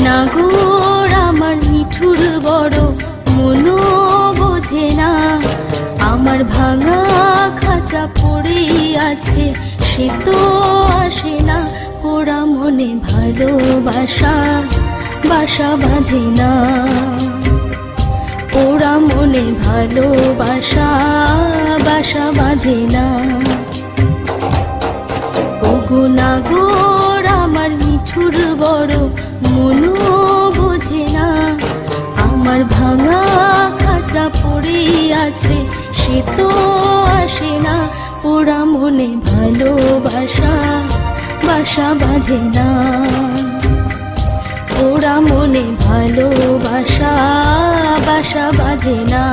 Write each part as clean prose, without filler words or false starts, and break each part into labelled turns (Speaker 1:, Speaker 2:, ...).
Speaker 1: নাগর আমার নিঠুর বড় মনো বোঝে না, আমার ভাঙা খাঁচা পড়ে আছে সে তো আসে না, পোড়া মনে ভালোবাসা বাসা বাঁধে না, পোড়া মনে ভালোবাসা বাসা বাঁধে না। ওগো নাগর আমার নিঠুর বড় মনো বোঝে না, আমার ভাঙা খাঁচা পড়ে আছে সে তো আসে না, পোড়া মনে ভালোবাসা বাসা বাঁধে না, পোড়া মনে ভালোবাসা বাসা বাঁধে না।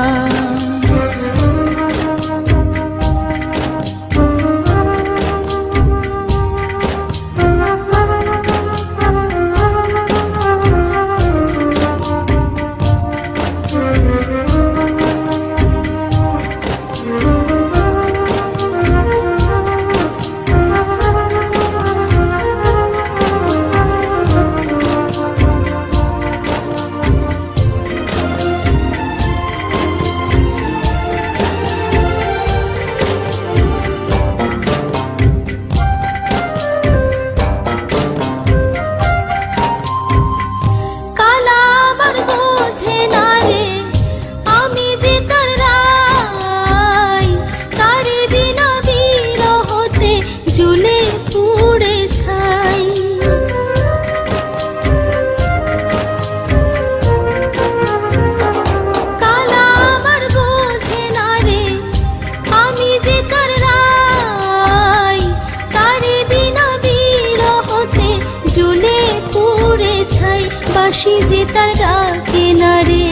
Speaker 1: বাঁশি যে তার ডাকে না রে,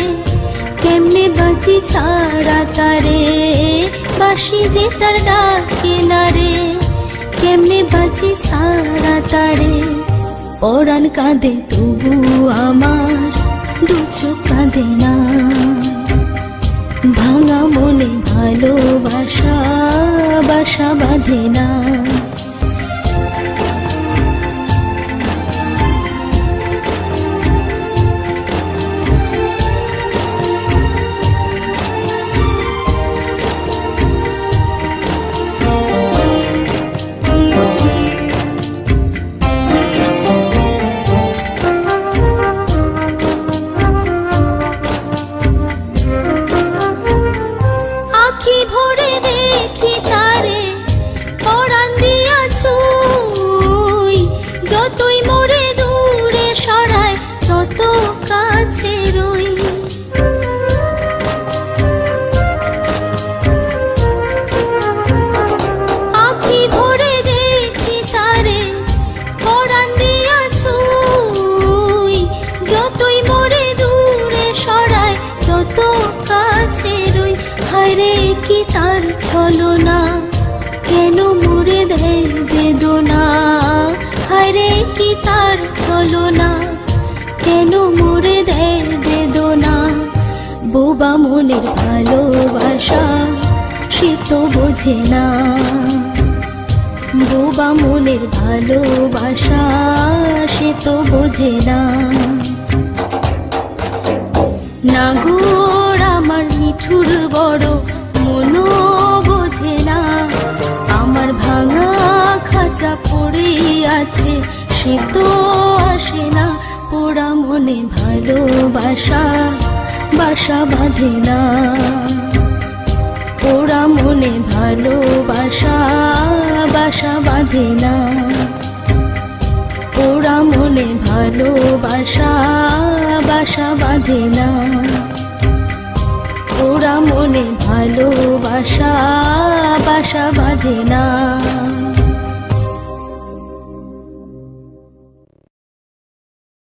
Speaker 1: কেমনে বাঁচি ছাড়া তারে, বাঁশি যে তার ডাকে না রে, কেমনে বাঁচি ছাড়া তারে। পরাণ কাঁদে তবু আমার দু চোখ কাঁদে না, ভাঙা মনে ভালোবাসা বাসা বাঁধে না। ভরে দেখি তারে পরাণ দিয়া ছুঁই, যতই মোরে দূরে সরায় তত কাছে রই। আখি ভরে দেখি তারে পরাণ দিয়া ছুঁই, যতই মোরে দূরে সরায় তত কাছে রই। হায়রে কি তার ছলনা, কেন মোরে দেয় বেদনা, হায়রে কি তার ছলনা, কেন মোরে দেয় বেদনা। বোবা মনের ভালোবাসা সে তো বোঝে না, বোবা মনের ভালোবাসা সে তো বোঝে না। নাগর আমার নিঠুর বড় মনো বোঝে না, আমার ভাঙা খাঁচা পড়ে আছে সে তো আসে না, পোড়া মনে ভালোবাসা বাসা বাঁধে না, পোড়া মনে ভালোবাসা বাসা বাঁধে না, পোড়া মনে ভালোবাসা বাসা বাঁধে না, পোড়া মনে ভালোবাসা বাসা বাঁধে না।